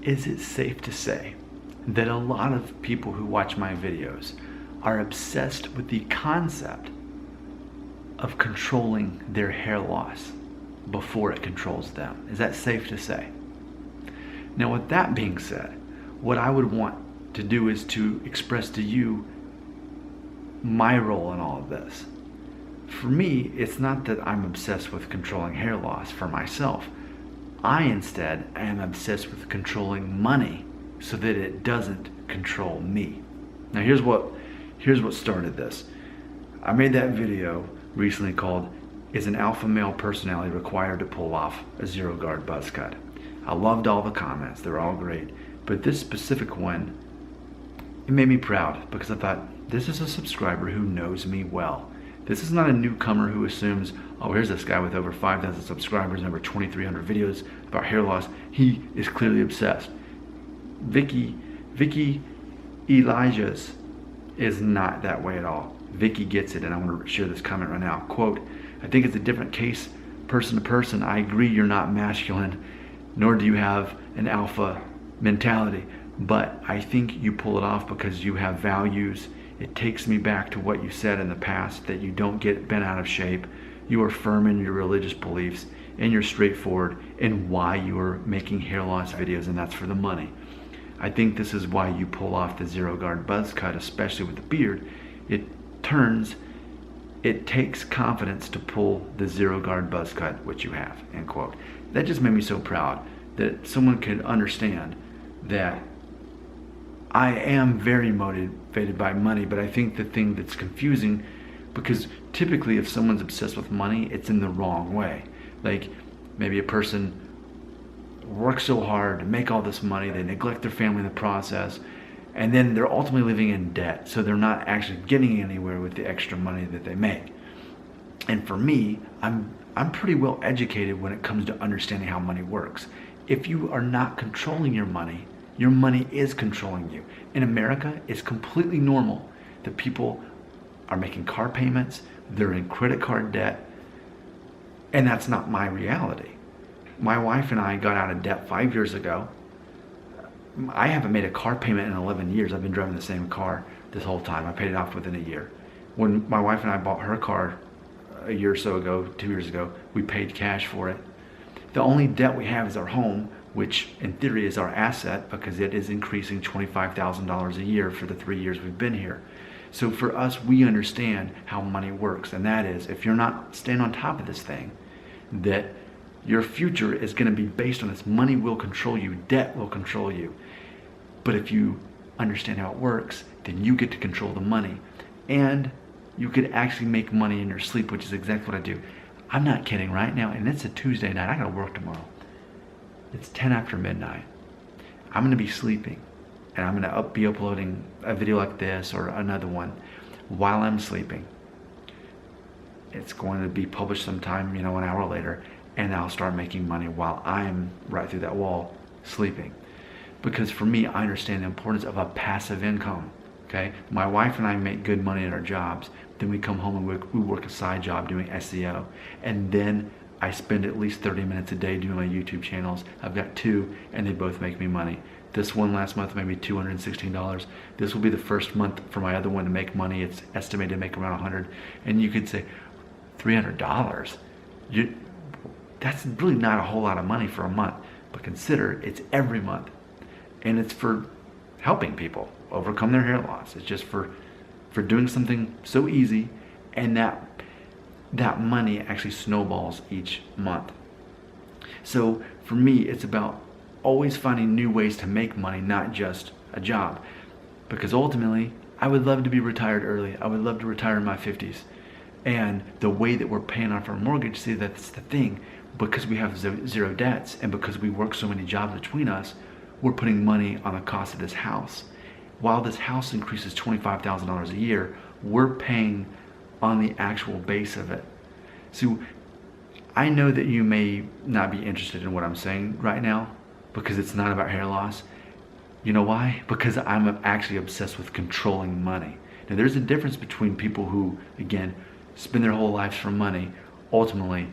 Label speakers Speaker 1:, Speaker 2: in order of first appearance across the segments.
Speaker 1: Is it safe to say that a lot of people who watch my videos are obsessed with the concept of controlling their hair loss before it controls them? Is that safe to say? Now, with that being said, what I would want to do is to express to you my role in all of this. For me, it's not that I'm obsessed with controlling hair loss for myself. I instead am obsessed with controlling money so that it doesn't control me. Now here's what started this. I made that video recently called, "Is an alpha male personality required to pull off a zero guard buzz cut?" I loved all the comments, they're all great. But this specific one, it made me proud because I thought, this is a subscriber who knows me well. This is not a newcomer who assumes, oh, here's this guy with over 5,000 subscribers and over 2,300 videos about hair loss. He is clearly obsessed. Vicky Elijah's is not that way at all. Vicky gets it, and I want to share this comment right now. Quote, "I think it's a different case person to person. I agree you're not masculine, nor do you have an alpha mentality, but I think you pull it off because you have values. It takes me back to what you said in the past, that you don't get bent out of shape. You are firm in your religious beliefs, and you're straightforward in why you are making hair loss videos, and that's for the money. I think this is why you pull off the zero guard buzz cut, especially with the beard. It takes confidence to pull the zero guard buzz cut, which you have," end quote. That just made me so proud that someone could understand that I am very motivated by money, but I think the thing that's confusing, because typically if someone's obsessed with money, it's in the wrong way. Like maybe a person works so hard to make all this money, they neglect their family in the process, and then they're ultimately living in debt, so they're not actually getting anywhere with the extra money that they make. And for me, I'm pretty well educated when it comes to understanding how money works. If you are not controlling your money is controlling you. In America, it's completely normal that people are making car payments, they're in credit card debt, and that's not my reality. My wife and I got out of debt 5 years ago. I haven't made a car payment in 11 years. I've been driving the same car this whole time. I paid it off within a year. When my wife and I bought her car a year or so ago, 2 years ago, we paid cash for it. The only debt we have is our home, which in theory is our asset because it is increasing $25,000 a year for the 3 years we've been here. So for us, we understand how money works, and that is, if you're not staying on top of this thing, that your future is going to be based on this. Money will control you, debt will control you. But if you understand how it works, then you get to control the money, and you could actually make money in your sleep, which is exactly what I do. I'm not kidding right now, and it's a Tuesday night. I gotta work tomorrow. It's 10 after midnight. I'm going to be sleeping, and I'm going to be uploading a video like this or another one while I'm sleeping. It's going to be published sometime, an hour later, and I'll start making money while I'm right through that wall sleeping. Because for me, I understand the importance of a passive income. Okay, my wife and I make good money at our jobs. Then we come home and we work a side job doing SEO, and then I spend at least 30 minutes a day doing my YouTube channels. I've got 2, and they both make me money. This one last month made me $216. This will be the first month for my other one to make money. It's estimated to make around $100. And you could say, $300? That's really not a whole lot of money for a month. But consider it's every month. And it's for helping people overcome their hair loss. It's just for doing something so easy, and that money actually snowballs each month. So for me, it's about always finding new ways to make money, not just a job. Because ultimately, I would love to be retired early. I would love to retire in my 50s. And the way that we're paying off our mortgage, see, that's the thing. Because we have zero debts, and because we work so many jobs between us, we're putting money on the cost of this house. While this house increases $25,000 a year, we're paying on the actual base of it. So I know that you may not be interested in what I'm saying right now because it's not about hair loss. You know why? Because I'm actually obsessed with controlling money. Now there's a difference between people who, again, spend their whole lives for money. Ultimately,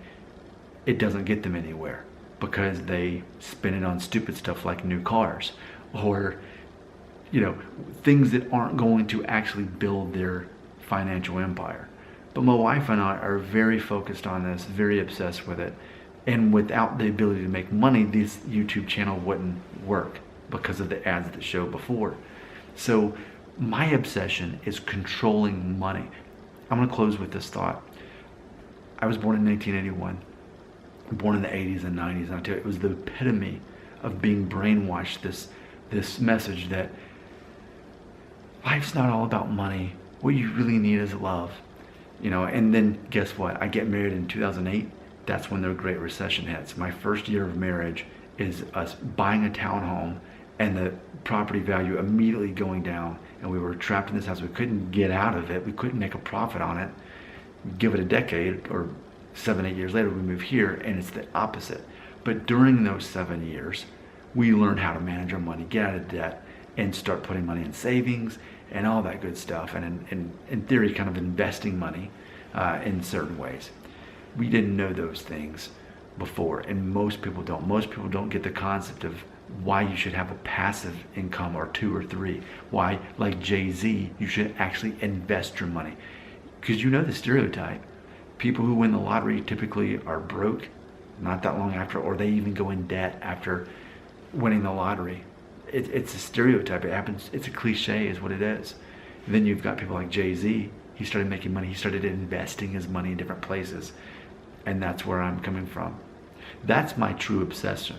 Speaker 1: it doesn't get them anywhere. because they spend it on stupid stuff like new cars or, things that aren't going to actually build their financial empire. But my wife and I are very focused on this, very obsessed with it. And without the ability to make money, this YouTube channel wouldn't work because of the ads that showed before. So my obsession is controlling money. I'm going to close with this thought. I was born in 1981, born in the 80s and 90s, and I tell you, it was the epitome of being brainwashed, this message that life's not all about money. What you really need is love. And then guess what? I get married in 2008. That's when the Great Recession hits. My first year of marriage is us buying a townhome and the property value immediately going down, and we were trapped in this house. We couldn't get out of it. We couldn't make a profit on it. Give it a decade or 7-8 years later, we move here, and it's the opposite. But during those 7 years, we learned how to manage our money, get out of debt, and start putting money in savings and all that good stuff, and in theory, kind of investing money in certain ways. We didn't know those things before, and most people don't. Most people don't get the concept of why you should have a passive income or 2 or 3. Why, like Jay-Z, you should actually invest your money. Because the stereotype. People who win the lottery typically are broke not that long after, or they even go in debt after winning the lottery. It's a stereotype. It happens. It's a cliche is what it is. And then you've got people like Jay-Z. He started making money. He started investing his money in different places. And that's where I'm coming from. That's my true obsession.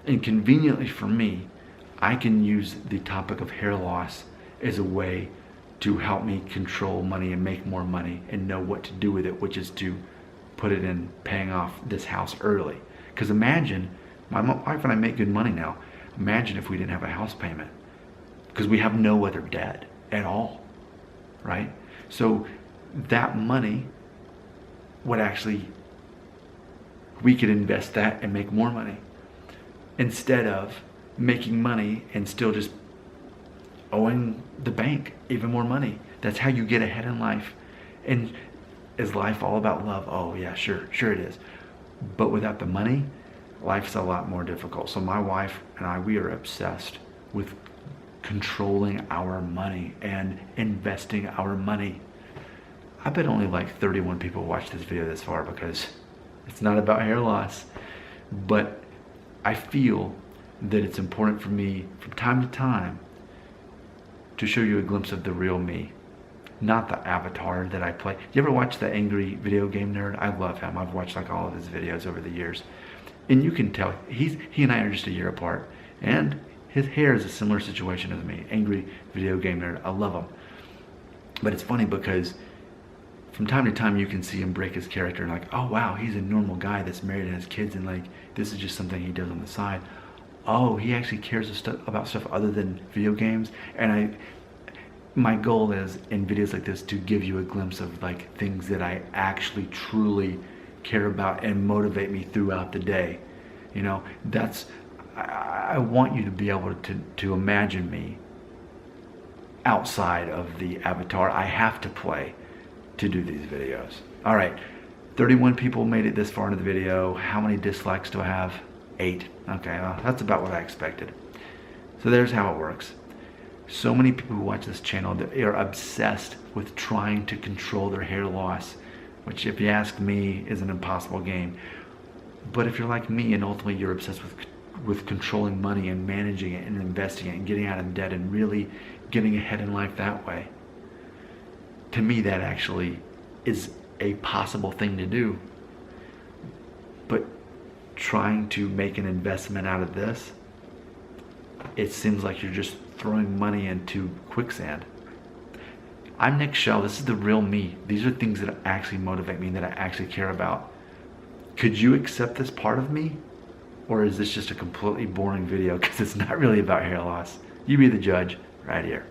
Speaker 1: And conveniently for me, I can use the topic of hair loss as a way to help me control money and make more money and know what to do with it, which is to put it in paying off this house early. Because imagine, my wife and I make good money now. Imagine if we didn't have a house payment, because we have no other debt at all, right? So that money would actually, we could invest that and make more money instead of making money and still just owing the bank even more money. That's how you get ahead in life. And is life all about love? Oh yeah, sure it is. But without the money, life's a lot more difficult. So my wife and I, we are obsessed with controlling our money and investing our money. I bet only like 31 people watched this video this far, because it's not about hair loss. But I feel that it's important for me from time to time to show you a glimpse of the real me, not the avatar that I play. You ever watch The Angry Video Game Nerd? I love him. I've watched like all of his videos over the years. And you can tell he and I are just a year apart, and his hair is a similar situation as me. Angry Video Game Nerd. I love him. But it's funny because from time to time you can see him break his character and like, oh wow, he's a normal guy that's married and has kids, and like this is just something he does on the side. Oh, he actually cares about stuff other than video games. And my goal is in videos like this to give you a glimpse of like things that I actually truly care about and motivate me throughout the day. I want you to be able to imagine me outside of the avatar I have to play to do these videos. All right, 31 people made it this far into the video. How many dislikes do I have? 8. Okay, well, that's about what I expected. So there's how it works. So many people who watch this channel, they are obsessed with trying to control their hair loss, which if you ask me is an impossible game. But if you're like me and ultimately you're obsessed with controlling money and managing it and investing it and getting out of debt and really getting ahead in life that way, to me that actually is a possible thing to do. But trying to make an investment out of this, it seems like you're just throwing money into quicksand. I'm Nick Shell. This is the real me. These are things that actually motivate me and that I actually care about. Could you accept this part of me? Or is this just a completely boring video because it's not really about hair loss? You be the judge right here.